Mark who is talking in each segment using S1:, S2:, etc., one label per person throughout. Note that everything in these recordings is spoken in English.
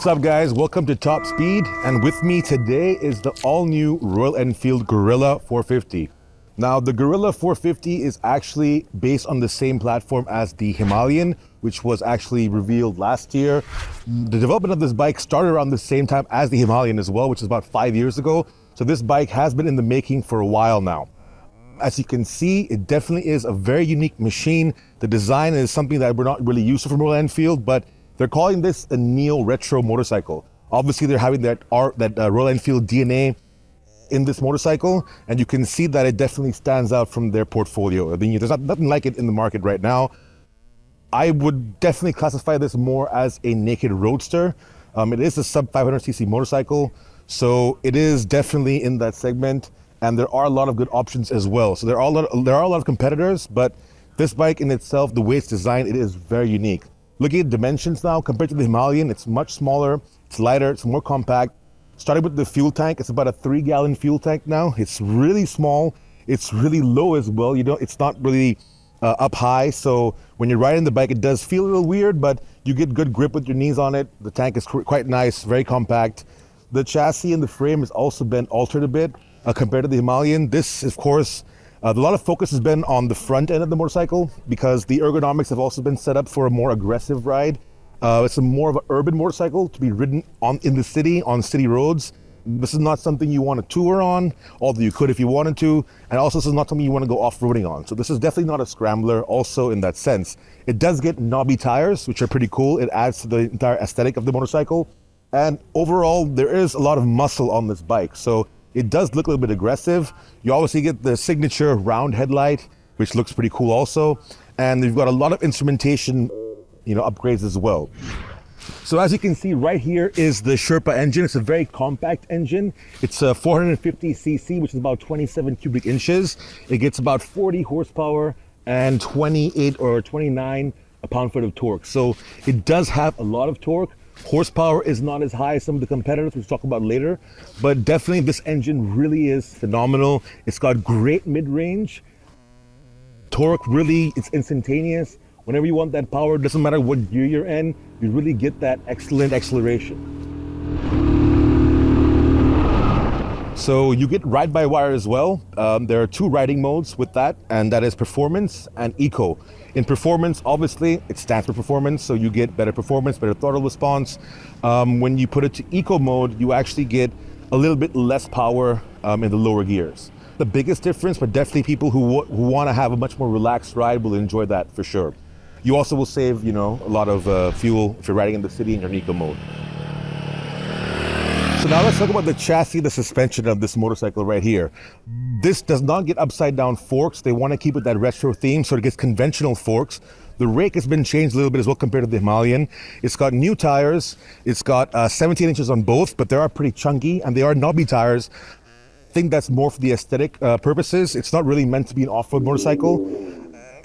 S1: What's up, guys? Welcome to Top Speed, and with me today is the all-new Royal Enfield Guerrilla 450. Now, the Guerrilla 450 is actually based on the same platform as the Himalayan, which was actually revealed last year. The development of this bike started around the same time as the Himalayan as well, which is about 5 years ago. So this bike has been in the making for a while now. As you can see, it definitely is a very unique machine. The design is something that we're not really used to from Royal Enfield, but they're calling this a neo-retro motorcycle. Obviously, they're having that Royal Enfield DNA in this motorcycle, and you can see that it definitely stands out from their portfolio. I mean, there's nothing like it in the market right now. I would definitely classify this more as a naked roadster. It is a sub 500cc motorcycle, so it is definitely in that segment, and there are a lot of good options as well. So there are a lot of competitors, but this bike in itself, the way it's designed, it is very unique. Looking at dimensions now, compared to the Himalayan, it's much smaller, it's lighter, it's more compact. Starting with the fuel tank, it's about a 3-gallon fuel tank now. It's really small, it's really low as well. It's not really up high, so when you're riding the bike, it does feel a little weird, but you get good grip with your knees on it. The tank is quite nice, very compact. The chassis and the frame has also been altered a bit compared to the Himalayan. This, of course, a lot of focus has been on the front end of the motorcycle because the ergonomics have also been set up for a more aggressive ride. It's more of an urban motorcycle to be ridden in the city, on city roads. This is not something you want to tour on, although you could if you wanted to. And also, this is not something you want to go off-roading on. So this is definitely not a scrambler also in that sense. It does get knobby tires, which are pretty cool. It adds to the entire aesthetic of the motorcycle. And overall, there is a lot of muscle on this bike. So it does look a little bit aggressive. You obviously get the signature round headlight, which looks pretty cool also. And you've got a lot of instrumentation, upgrades as well. So as you can see right here is the Sherpa engine. It's a very compact engine. It's a 450cc, which is about 27 cubic inches. It gets about 40 horsepower and 28 or 29 pound-foot of torque. So it does have a lot of torque. Horsepower is not as high as some of the competitors, which we'll talk about later, but definitely this engine really is phenomenal. It's got great mid-range. Torque, really, it's instantaneous. Whenever you want that power, doesn't matter what gear you're in, you really get that excellent acceleration. So you get ride-by-wire as well. There are 2 riding modes with that, and that is performance and eco. In performance, obviously, it stands for performance, so you get better performance, better throttle response. When you put it to eco mode, you actually get a little bit less power in the lower gears. The biggest difference, but definitely people who want to have a much more relaxed ride will enjoy that for sure. You also will save, a lot of fuel if you're riding in the city in your eco mode. So now let's talk about the chassis, the suspension of this motorcycle right here. This does not get upside down forks. They want to keep it that retro theme, so it gets conventional forks. The rake has been changed a little bit as well compared to the Himalayan. It's got new tires. It's got 17 inches on both, but they are pretty chunky and they are knobby tires. I think that's more for the aesthetic purposes. It's not really meant to be an off-road motorcycle.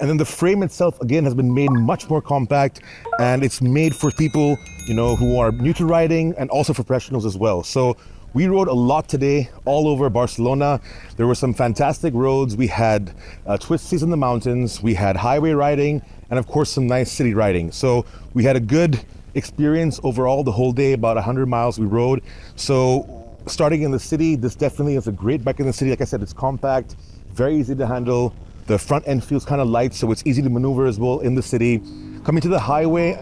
S1: And then the frame itself, again, has been made much more compact, and it's made for people, who are new to riding and also for professionals as well. So we rode a lot today all over Barcelona. There were some fantastic roads. We had twisties in the mountains. We had highway riding, and of course, some nice city riding. So we had a good experience overall the whole day, about 100 miles we rode. So starting in the city, this definitely is a great bike in the city. Like I said, it's compact, very easy to handle. The front end feels kind of light, so it's easy to maneuver as well in the city. Coming to the highway,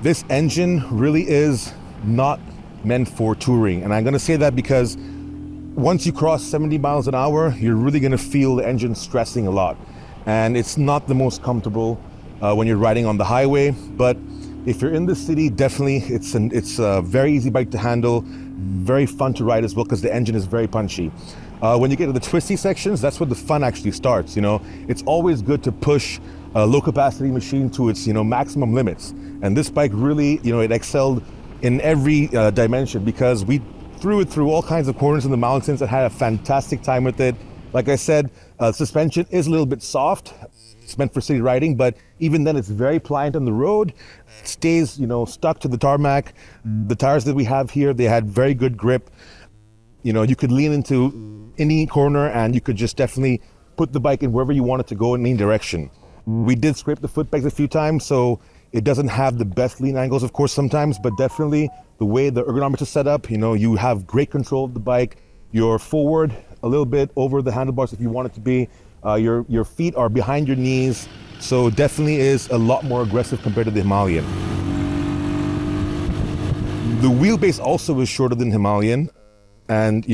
S1: this engine really is not meant for touring. And I'm gonna say that because once you cross 70 miles an hour, you're really gonna feel the engine stressing a lot. And it's not the most comfortable when you're riding on the highway. But if you're in the city, definitely it's a very easy bike to handle, very fun to ride as well because the engine is very punchy. When you get to the twisty sections, that's where the fun actually starts. It's always good to push a low capacity machine to its maximum limits. And this bike really, it excelled in every dimension because we threw it through all kinds of corners in the mountains and had a fantastic time with it. Like I said, suspension is a little bit soft. It's meant for city riding, but even then it's very pliant on the road. It stays, stuck to the tarmac. The tires that we have here, they had very good grip. You could lean into any corner and you could just definitely put the bike in wherever you want it to go in any direction. We did scrape the foot pegs a few times, so It doesn't have the best lean angles, of course, sometimes, but definitely the way the ergonomics is set up, you have great control of the bike. You're forward a little bit over the handlebars if you want it to be. Your feet are behind your knees, so definitely is a lot more aggressive compared to the Himalayan. The wheelbase also is shorter than Himalayan, and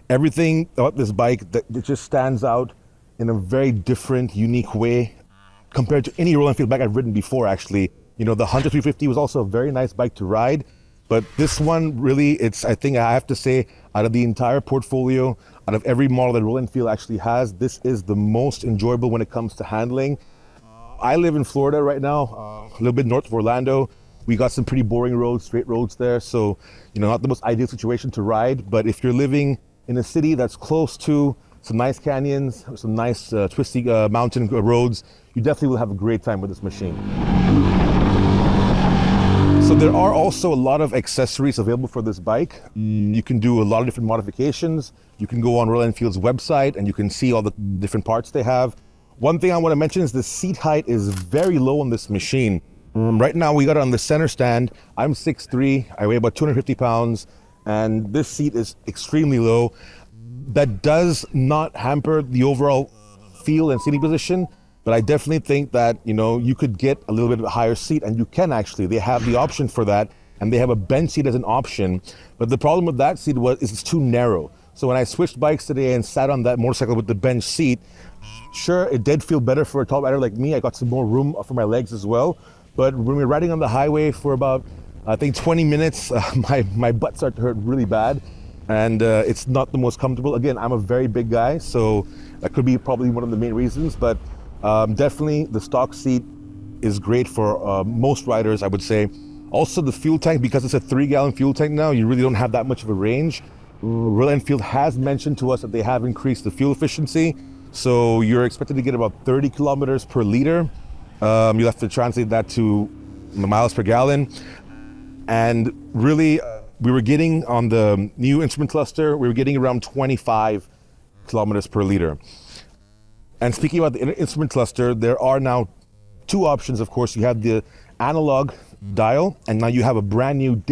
S1: everything about this bike that it just stands out in a very different, unique way compared to any Royal Enfield bike I've ridden before. Actually, the Hunter 350 was also a very nice bike to ride, but this one really, I think I have to say, out of the entire portfolio, out of every model that Royal Enfield actually has, this is the most enjoyable when it comes to handling. I live in Florida right now, a little bit north of Orlando. We got some pretty boring roads, straight roads there, so not the most ideal situation to ride. But if you're living in a city that's close to some nice canyons, some nice twisty mountain roads, you definitely will have a great time with this machine. So there are also a lot of accessories available for this bike. You can do a lot of different modifications. You can go on Royal Enfield's website and you can see all the different parts they have. One thing I want to mention is the seat height is very low on this machine. Right now we got it on the center stand. I'm 6'3", I weigh about 250 pounds, and this seat is extremely low. That does not hamper the overall feel and seating position, but I definitely think that, you could get a little bit of a higher seat, and you can actually. They have the option for that, and they have a bench seat as an option. But the problem with that seat is it's too narrow. So when I switched bikes today and sat on that motorcycle with the bench seat, sure, it did feel better for a tall rider like me. I got some more room for my legs as well. But when we're riding on the highway for about, I think, 20 minutes, my butt started to hurt really bad. And it's not the most comfortable. Again, I'm a very big guy, so that could be probably one of the main reasons. But definitely the stock seat is great for most riders, I would say. Also the fuel tank, because it's a 3-gallon fuel tank now, you really don't have that much of a range. Royal Enfield has mentioned to us that they have increased the fuel efficiency. So you're expected to get about 30 kilometers per liter. You'll have to translate that to miles per gallon. And really, we were getting on the new instrument cluster, we were getting around 25 kilometers per liter. And speaking about the instrument cluster, there are now two options, of course. You have the analog dial, and now you have a brand new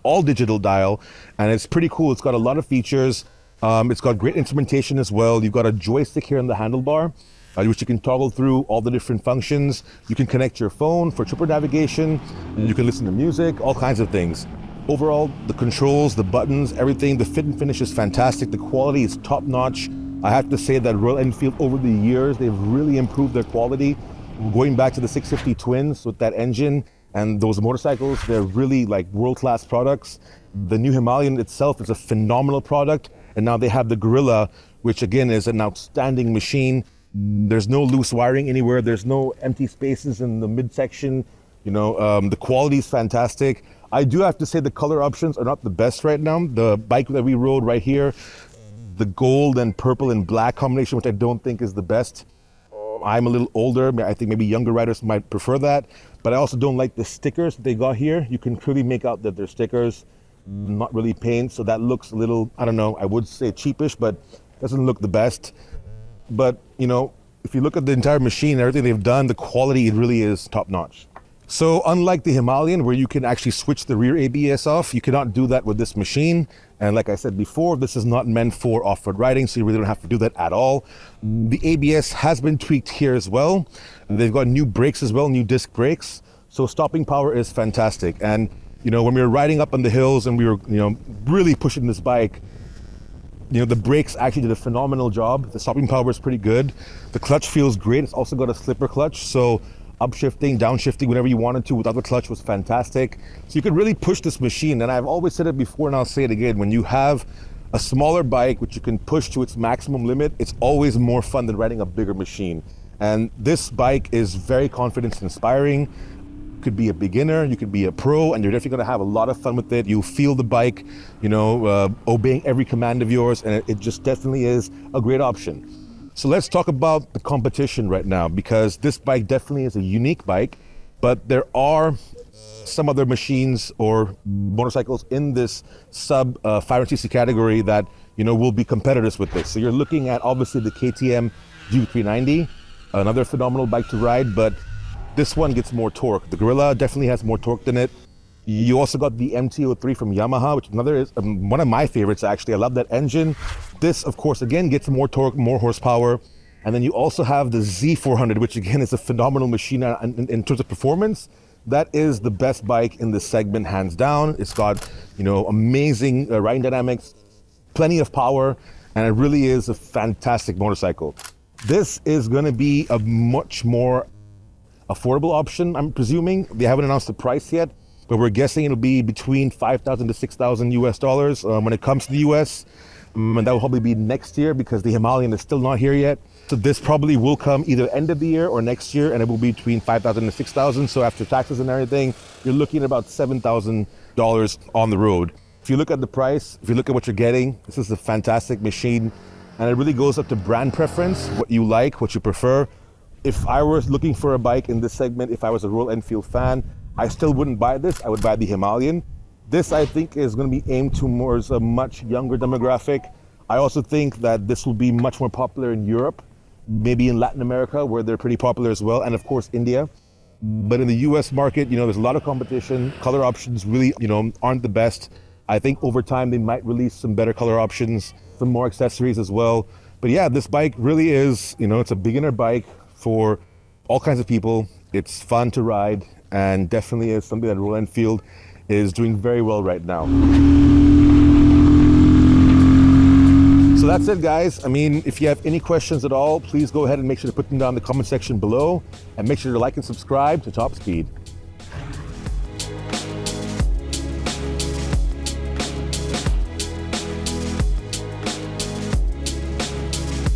S1: all digital dial, and it's pretty cool. It's got a lot of features. It's got great instrumentation as well. You've got a joystick here on the handlebar, which you can toggle through all the different functions. You can connect your phone for tripper navigation. You can listen to music, all kinds of things. Overall, the controls, the buttons, everything, the fit and finish is fantastic. The quality is top notch. I have to say that Royal Enfield, over the years, they've really improved their quality. Going back to the 650 Twins with that engine and those motorcycles, they're really like world-class products. The new Himalayan itself is a phenomenal product. And now they have the Guerrilla, which again is an outstanding machine. There's no loose wiring anywhere. There's no empty spaces in the midsection. The quality is fantastic. I do have to say the color options are not the best right now. The bike that we rode right here, the gold and purple and black combination, which I don't think is the best. I'm a little older. I think maybe younger riders might prefer that. But I also don't like the stickers that they got here. You can clearly make out that they're stickers, not really paint. So that looks a little, I don't know, I would say cheapish, but doesn't look the best. But, if you look at the entire machine, everything they've done, the quality, it really is top notch. So unlike the Himalayan, where you can actually switch the rear ABS off, you cannot do that with this machine. And like I said before, this is not meant for off-road riding, so you really don't have to do that at all. The ABS has been tweaked here as well. They've got new brakes as well, new disc brakes. So stopping power is fantastic. And, when we were riding up on the hills and we were, really pushing this bike, the brakes actually did a phenomenal job. The stopping power is pretty good. The clutch feels great. It's also got a slipper clutch. So upshifting, downshifting, whenever you wanted to without the clutch was fantastic. So you could really push this machine. And I've always said it before and I'll say it again. When you have a smaller bike which you can push to its maximum limit, it's always more fun than riding a bigger machine. And this bike is very confidence inspiring. You could be a beginner, you could be a pro, and you're definitely going to have a lot of fun with it. You'll feel the bike, obeying every command of yours, and it just definitely is a great option. So let's talk about the competition right now, because this bike definitely is a unique bike, but there are some other machines or motorcycles in this sub 500cc category that will be competitors with this. So you're looking at obviously the KTM Duke 390, another phenomenal bike to ride, but This one gets more torque. The Guerrilla definitely has more torque than it. You also got the MT-03 from Yamaha, which another is one of my favorites actually. I love that engine. This, of course, again gets more torque, more horsepower. And then you also have the Z400, which again is a phenomenal machine in terms of performance. That is the best bike in this segment, hands down. It's got, amazing riding dynamics, plenty of power, and it really is a fantastic motorcycle. This is going to be a much more affordable option, I'm presuming. They haven't announced the price yet, but we're guessing it'll be between $5,000 to $6,000 US when it comes to the US. And that will probably be next year because the Himalayan is still not here yet. So this probably will come either end of the year or next year, and it will be between $5,000 and $6,000. So after taxes and everything, you're looking at about $7,000 on the road. If you look at the price, if you look at what you're getting, this is a fantastic machine, and it really goes up to brand preference, what you like, what you prefer. If I was looking for a bike in this segment, if I was a Royal Enfield fan, I still wouldn't buy this. I would buy the Himalayan. This, I think, is going to be aimed towards a much younger demographic. I also think that this will be much more popular in Europe, maybe in Latin America, where they're pretty popular as well, and of course India. But in the US market, there's a lot of competition. Color options really, aren't the best. I think over time they might release some better color options, some more accessories as well. But yeah, this bike really is, it's a beginner bike for all kinds of people. It's fun to ride, and definitely is something that Royal Enfield is doing very well right now. So that's it, guys. If you have any questions at all, please go ahead and make sure to put them down in the comment section below, and make sure to like and subscribe to TopSpeed.